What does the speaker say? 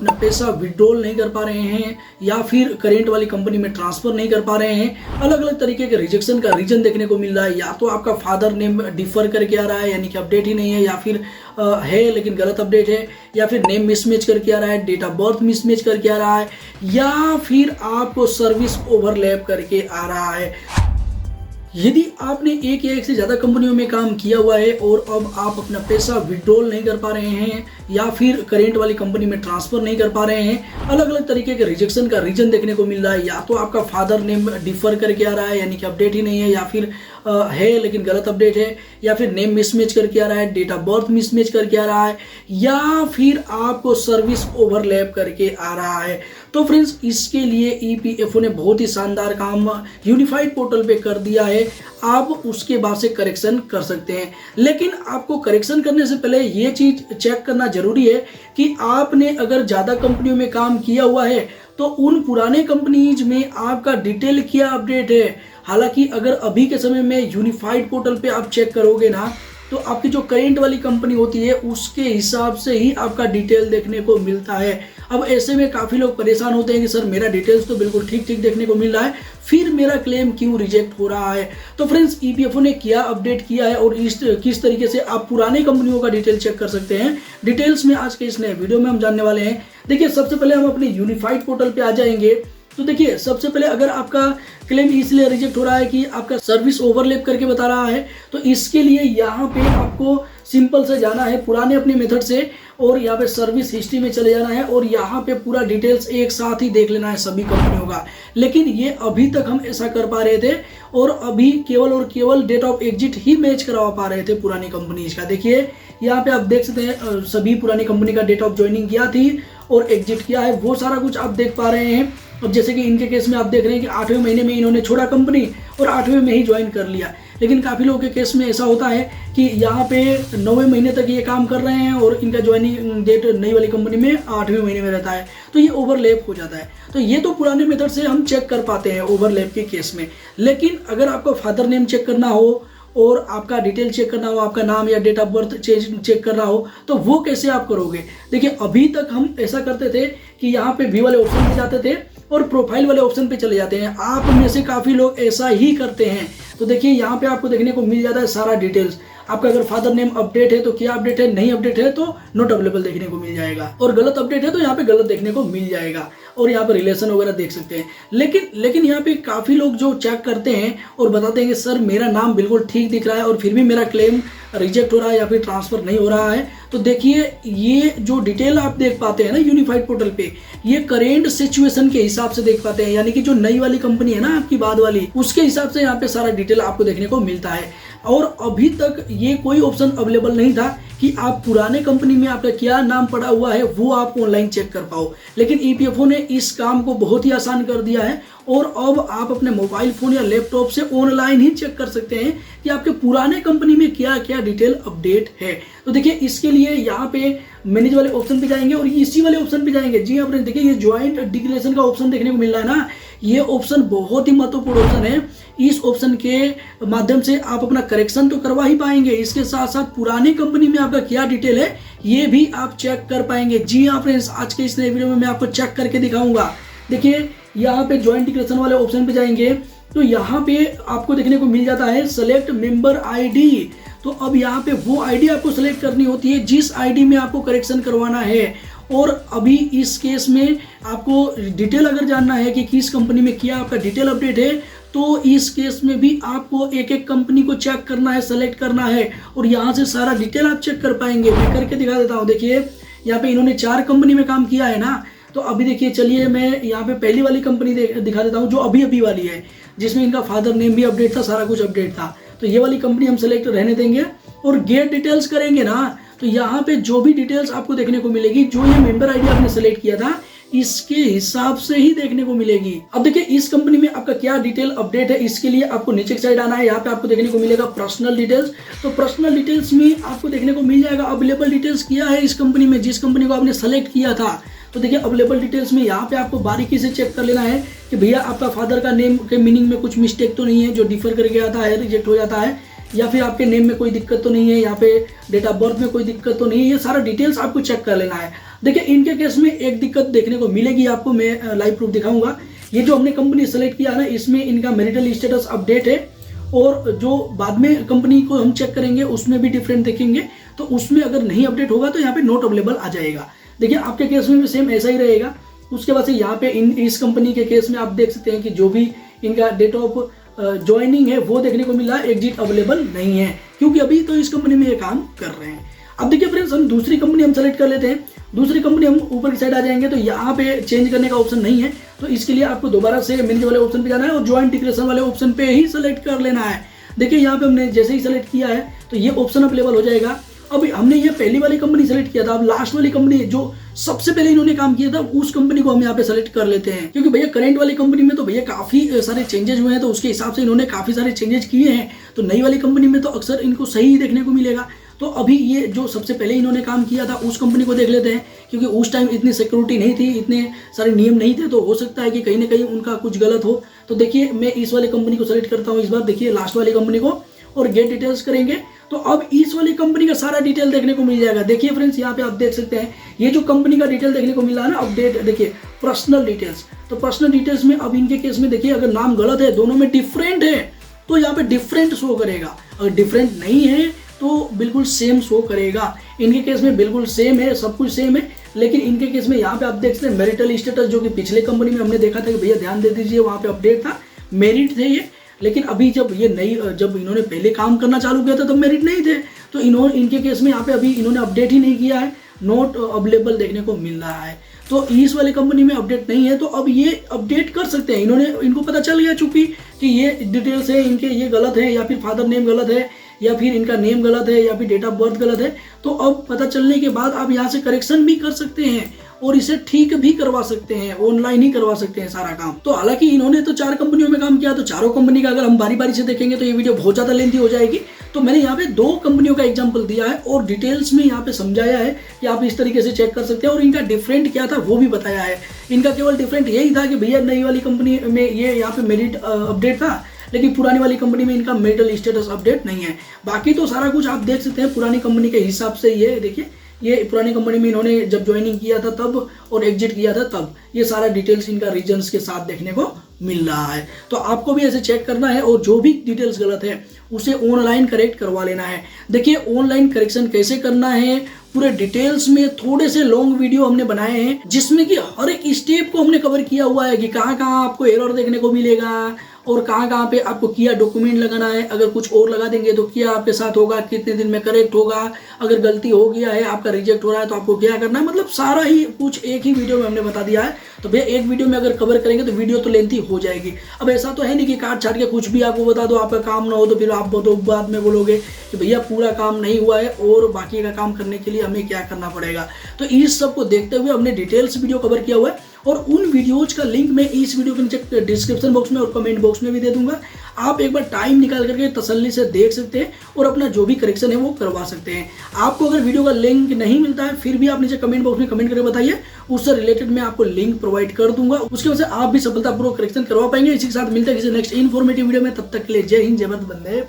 अपना पैसा विड्रॉल नहीं कर पा रहे हैं या फिर करेंट वाली कंपनी में ट्रांसफर नहीं कर पा रहे हैं, अलग अलग तरीके के रिजेक्शन का रीजन देखने को मिल रहा है। या तो आपका फादर नेम डिफर करके आ रहा है यानी कि अपडेट ही नहीं है, या फिर है लेकिन गलत अपडेट है, या फिर नेम मिसमैच करके आ रहा है, डेट ऑफ बर्थ मिसमैच करके आ रहा है, या फिर आपको सर्विस ओवरलैप करके आ रहा है। यदि आपने एक या एक से ज़्यादा कंपनियों में काम किया हुआ है और अब आप अपना पैसा विड्रॉल नहीं कर पा रहे हैं या फिर करेंट वाली कंपनी में ट्रांसफर नहीं कर पा रहे हैं, अलग अलग तरीके के रिजेक्शन का रीजन देखने को मिल रहा है। या तो आपका फादर नेम डिफर करके आ रहा है यानी कि अपडेट ही नहीं है, या फिर है लेकिन गलत अपडेट है, या फिर नेम मिसमैच करके आ रहा है, डेट ऑफ बर्थ मिसमैच करके आ रहा है, या फिर आपको सर्विस ओवरलैप करके आ रहा है। तो फ्रेंड्स, इसके लिए ईपीएफओ ने बहुत ही शानदार काम यूनिफाइड पोर्टल पे कर दिया है। आप उसके बाद से करेक्शन कर सकते हैं, लेकिन आपको करेक्शन करने से पहले ये चीज चेक करना जरूरी है कि आपने अगर ज़्यादा कंपनियों में काम किया हुआ है तो उन पुराने कंपनीज में आपका डिटेल क्या अपडेट है। हालांकि अगर अभी के समय में यूनिफाइड पोर्टल पे आप चेक करोगे ना, तो आपकी जो करेंट वाली कंपनी होती है उसके हिसाब से ही आपका डिटेल देखने को मिलता है। अब ऐसे में काफ़ी लोग परेशान होते हैं कि सर मेरा डिटेल्स तो बिल्कुल ठीक ठीक देखने को मिल रहा है, फिर मेरा क्लेम क्यों रिजेक्ट हो रहा है। तो फ्रेंड्स, ईपीएफओ ने क्या अपडेट किया है और किस तरीके से आप पुराने कंपनियों का डिटेल चेक कर सकते हैं, डिटेल्स में आज के इस नए वीडियो में हम जानने वाले हैं। देखिए, सबसे पहले हम अपने यूनिफाइड पोर्टल पे आ जाएंगे। तो देखिए, सबसे पहले अगर आपका क्लेम इसलिए रिजेक्ट हो रहा है कि आपका सर्विस ओवरलैप करके बता रहा है, तो इसके लिए यहाँ पे आपको सिंपल से जाना है पुराने अपने मेथड से, और यहाँ पे सर्विस हिस्ट्री में चले जाना है और यहाँ पे पूरा डिटेल्स एक साथ ही देख लेना है सभी कंपनियों का। लेकिन ये अभी तक हम ऐसा कर पा रहे थे और अभी केवल और केवल डेट ऑफ एग्जिट ही मैच करवा पा रहे थे पुरानी कंपनीज का। देखिए, यहाँ पे आप देख सकते हैं सभी पुरानी कंपनी का डेट ऑफ ज्वाइनिंग किया थी और एग्जिट किया है, वो सारा कुछ आप देख पा रहे हैं। अब जैसे कि इनके केस में आप देख रहे हैं कि 8वें महीने में इन्होंने छोड़ा कंपनी और 8वें में ही ज्वाइन कर लिया। लेकिन काफ़ी लोगों के केस में ऐसा होता है कि यहाँ पे 9वें महीने तक ये काम कर रहे हैं और इनका ज्वाइनिंग डेट नई वाली कंपनी में 8वें महीने में रहता है, तो ये ओवरलैप हो जाता है। तो ये तो पुराने मेथड से हम चेक कर पाते हैं ओवरलैप के केस में। लेकिन अगर आपको फादर नेम चेक करना हो और आपका डिटेल चेक करना हो, आपका नाम या डेट ऑफ बर्थ चेक करना हो, तो वो कैसे आप करोगे। देखिए, अभी तक हम ऐसा करते थे कि यहाँ पे वी वाले ऑप्शन पे जाते थे और प्रोफाइल वाले ऑप्शन पे चले जाते हैं। आप में से काफ़ी लोग ऐसा ही करते हैं। तो देखिए, यहाँ पे आपको देखने को मिल जाता है सारा डिटेल्स। आपका अगर फादर नेम अपडेट है तो क्या अपडेट है, नहीं अपडेट है तो नॉट अवेलेबल देखने को मिल जाएगा, और गलत अपडेट है तो यहाँ पे गलत देखने को मिल जाएगा, और यहाँ पे रिलेशन वगैरह देख सकते हैं। लेकिन यहाँ पे काफ़ी लोग जो चेक करते हैं और बताते हैं कि सर मेरा नाम बिल्कुल ठीक दिख रहा है और फिर भी मेरा क्लेम रिजेक्ट हो रहा है या फिर ट्रांसफर नहीं हो रहा है। तो देखिए, ये जो डिटेल आप देख पाते हैं ना यूनिफाइड पोर्टल पे, ये करेंट सिचुएशन के हिसाब से देख पाते हैं, यानी कि जो नई वाली कंपनी है ना आपकी बाद वाली, उसके हिसाब से यहाँ पे सारा डिटेल आपको देखने को मिलता है। और अभी तक ये कोई ऑप्शन अवेलेबल नहीं था कि आप पुराने कंपनी में आपका क्या नाम पड़ा हुआ है वो आप ऑनलाइन चेक कर पाओ। लेकिन ईपीएफओ ने इस काम को बहुत ही आसान कर दिया है और अब आप अपने मोबाइल फोन या लैपटॉप से ऑनलाइन ही चेक कर सकते हैं कि आपके पुराने कंपनी में क्या क्या डिटेल अपडेट है। तो देखिए, इसके लिए यहाँ पे मैनेज वाले ऑप्शन पे जाएंगे और इसी वाले ऑप्शन पे जाएंगे। जी आपने देखिए, ये ज्वाइंट डिक्लेरेशन का ऑप्शन देखने को मिल रहा है ना, ये ऑप्शन बहुत ही महत्वपूर्ण ऑप्शन है। इस ऑप्शन के माध्यम से आप अपना करेक्शन तो करवा ही पाएंगे, इसके साथ साथ पुरानी कंपनी में आपका क्या डिटेल है ये भी आप चेक कर पाएंगे। जी हाँ फ्रेंड्स, आज के इस नए वीडियो में मैं आपको चेक करके दिखाऊंगा। देखिए, यहाँ पे ज्वाइंट डिक्लेरेशन वाले ऑप्शन पे जाएंगे तो यहाँ पे आपको देखने को मिल जाता है सेलेक्ट मेंबर आईडी। तो अब यहाँ पे वो आईडी आपको सेलेक्ट करनी होती है जिस आईडी में आपको करेक्शन करवाना है। और अभी इस केस में आपको डिटेल अगर जानना है कि किस कंपनी में क्या आपका डिटेल अपडेट है, तो इस केस में भी आपको एक एक कंपनी को चेक करना है, सेलेक्ट करना है और यहाँ से सारा डिटेल आप चेक कर पाएंगे। मैं करके दिखा देता हूँ। देखिए, यहाँ पे इन्होंने 4 कंपनी में काम किया है ना, तो अभी देखिए, चलिए मैं यहाँ पे पहली वाली कंपनी दिखा देता हूँ जो अभी वाली है, जिसमें इनका फादर नेम भी अपडेट था, सारा कुछ अपडेट था। तो ये वाली कंपनी हम सेलेक्ट रहने देंगे और गेट डिटेल्स करेंगे ना, तो यहाँ पे जो भी डिटेल्स आपको देखने को मिलेगी, जो ये मेंबर आईडी आपने सेलेक्ट किया था इसके हिसाब से ही देखने को मिलेगी। अब देखिए, इस कंपनी में आपका क्या डिटेल अपडेट है, इसके लिए आपको नीचे की साइड आना है। यहाँ पे आपको देखने को मिलेगा पर्सनल डिटेल्स। तो पर्सनल डिटेल्स में आपको देखने को मिल जाएगा अवेलेबल डिटेल्स किया है इस कंपनी में, जिस कंपनी को आपने सेलेक्ट किया था। तो देखिए, अवेलेबल डिटेल्स में यहाँ पे आपको बारीकी से चेक कर लेना है कि भैया आपका फादर का नेम के मीनिंग में कुछ मिस्टेक तो नहीं है जो डिफर करके आता है, रिजेक्ट हो जाता है। या फिर आपके नेम में कोई दिक्कत तो नहीं है, यहाँ पे डेट ऑफ बर्थ में कोई दिक्कत तो नहीं है, ये सारा डिटेल्स आपको चेक कर लेना है। देखिए इनके केस में एक दिक्कत देखने को मिलेगी आपको, मैं लाइव प्रूफ दिखाऊंगा। ये जो हमने कंपनी सेलेक्ट किया ना, इसमें इनका मैरिटल स्टेटस अपडेट है, और जो बाद में कंपनी को हम चेक करेंगे उसमें भी डिफरेंट देखेंगे, तो उसमें अगर नहीं अपडेट होगा तो यहाँ पे नॉट अवेलेबल आ जाएगा। देखिए आपके केस में भी सेम ऐसा ही रहेगा। उसके बाद से यहाँ पे इस कंपनी के केस में आप देख सकते हैं कि जो भी इनका डेट ऑफ ज्वाइनिंग है वो देखने को मिला, एग्जिट अवेलेबल नहीं है, क्योंकि अभी तो इस कंपनी में ये काम कर रहे हैं। अब देखिए फ्रेंड्स, हम दूसरी कंपनी हम सेलेक्ट कर लेते हैं। दूसरी कंपनी हम ऊपर की साइड आ जाएंगे तो यहाँ पे चेंज करने का ऑप्शन नहीं है, तो इसके लिए आपको दोबारा से मैनेज वाले ऑप्शन पे जाना है और ज्वाइंट डिक्लेरेशन वाले ऑप्शन पे ही सेलेक्ट कर लेना है। देखिए यहाँ पे हमने जैसे ही सेलेक्ट किया है तो ये ऑप्शन अवेलेबल हो जाएगा। अब हमने ये पहली वाली कंपनी सेलेक्ट किया था, अब लास्ट वाली कंपनी जो सबसे पहले इन्होंने काम किया था उस कंपनी को हम यहाँ पे सेलेक्ट कर लेते हैं, क्योंकि भैया करंट वाली कंपनी में तो भैया काफी सारे चेंजेस हुए हैं, तो उसके हिसाब से इन्होंने काफी सारे चेंजेस किए हैं। तो नई वाली कंपनी में तो अक्सर इनको सही देखने को मिलेगा। तो अभी ये जो सबसे पहले इन्होंने काम किया था उस कंपनी को देख लेते हैं, क्योंकि उस टाइम इतनी सिक्योरिटी नहीं थी, इतने सारे नियम नहीं थे, तो हो सकता है कि कहीं ना कहीं उनका कुछ गलत हो। तो देखिए मैं इस वाली कंपनी को सेलेक्ट करता हूँ इस बार, देखिए लास्ट वाली कंपनी को, और गेट डिटेल्स करेंगे तो अब इस वाली कंपनी का सारा डिटेल देखने को मिल जाएगा। देखिए फ्रेंड्स यहाँ पे आप देख सकते हैं ये जो कंपनी का डिटेल देखने को मिला है ना, अपडेट देखिए पर्सनल डिटेल्स। तो पर्सनल डिटेल्स में अब इनके केस में देखिए अगर नाम गलत है, दोनों में डिफरेंट है, तो यहाँ पे डिफरेंट शो करेगा। अगर डिफरेंट नहीं है तो बिल्कुल सेम शो करेगा। इनके केस में बिल्कुल सेम है, सब कुछ सेम है, लेकिन इनके केस में यहाँ पे आप देख सकते हैं मैरिटल स्टेटस, जो कि पिछले कंपनी में हमने देखा था कि भैया ध्यान दे दीजिए वहाँ पे अपडेट था, मेरिट थे ये। लेकिन अभी जब इन्होंने पहले काम करना चालू किया था तब मेरिट नहीं थे, तो इनके केस में यहाँ पे अभी इन्होंने अपडेट ही नहीं किया है, नॉट अवेलेबल देखने को मिल रहा है। तो इस वाली कंपनी में अपडेट नहीं है, तो अब ये अपडेट कर सकते हैं। इनको पता चल गया चूंकि कि ये डिटेल्स है इनके, ये गलत है, या फिर फादर नेम गलत है, या फिर इनका नेम गलत है, या फिर डेट ऑफ बर्थ गलत है, तो अब पता चलने के बाद आप यहाँ से करेक्शन भी कर सकते हैं और इसे ठीक भी करवा सकते हैं, ऑनलाइन ही करवा सकते हैं सारा काम। तो हालांकि इन्होंने तो 4 कंपनियों में काम किया, तो चारों कंपनी का अगर हम बारी बारी से देखेंगे तो ये वीडियो बहुत ज्यादा लेंथी हो जाएगी। तो मैंने यहाँ पे 2 कंपनियों का एग्जांपल दिया है और डिटेल्स में यहाँ पे समझाया है कि आप इस तरीके से चेक कर सकते हैं, और इनका डिफरेंट क्या था वो भी बताया है। इनका केवल डिफरेंट यही था कि भैया नई वाली कंपनी में ये यहाँ पे मेरिट अपडेट था, लेकिन पुरानी वाली कंपनी में इनका मैरिटल स्टेटस अपडेट नहीं है। बाकी तो सारा कुछ आप देख सकते हैं पुरानी कंपनी के हिसाब से। ये देखिए, ये पुरानी कंपनी में इन्होंने जब ज्वाइनिंग किया था तब और एग्जिट किया था तब, ये सारा डिटेल्स इनका रीजन्स के साथ देखने को मिल रहा है। तो आपको भी ऐसे चेक करना है और जो भी डिटेल्स गलत है उसे ऑनलाइन करेक्ट करवा लेना है। देखिए ऑनलाइन करेक्शन कैसे करना है पूरे डिटेल्स में थोड़े से लॉन्ग वीडियो हमने बनाए हैं, जिसमें कि हर एक स्टेप को हमने कवर किया हुआ है कि कहाँ कहाँ आपको एरर देखने को मिलेगा और कहाँ कहाँ पे आपको किया डॉक्यूमेंट लगाना है। अगर कुछ और लगा देंगे तो क्या आपके साथ होगा, कितने दिन में करेक्ट होगा, अगर गलती हो गया है, आपका रिजेक्ट हो रहा है तो आपको क्या करना है, मतलब सारा ही कुछ एक ही वीडियो में हमने बता दिया है। तो भैया एक वीडियो में अगर कवर करेंगे तो वीडियो तो लेंथी हो जाएगी। अब ऐसा तो है नहीं कि काट छाट के कुछ भी आपको बता दो, आपका काम ना हो तो फिर आप तो बाद में बोलोगे कि भैया पूरा काम नहीं हुआ है और बाकी का काम करने के लिए हमें क्या करना पड़ेगा। तो इस सब को देखते हुए हमने डिटेल्स वीडियो कवर किया हुआ है, और उन वीडियोज का लिंक मैं इस वीडियो के नीचे डिस्क्रिप्शन बॉक्स में और कमेंट बॉक्स में भी दे दूंगा। आप एक बार टाइम निकाल करके तसल्ली से देख सकते हैं और अपना जो भी करेक्शन है वो करवा सकते हैं। आपको अगर वीडियो का लिंक नहीं मिलता है फिर भी आप नीचे कमेंट बॉक्स में कमेंट करके बताइए, उससे रिलेटेड मैं आपको लिंक प्रोवाइड कर दूंगा। उसके वजह से आप भी सफलतापूर्वक करेक्शन करवा पाएंगे। इसी के साथ मिलते हैं किसी नेक्स्ट इन्फॉर्मेटिव वीडियो में, तब तक के लिए जय हिंद, जय भारत, वंदे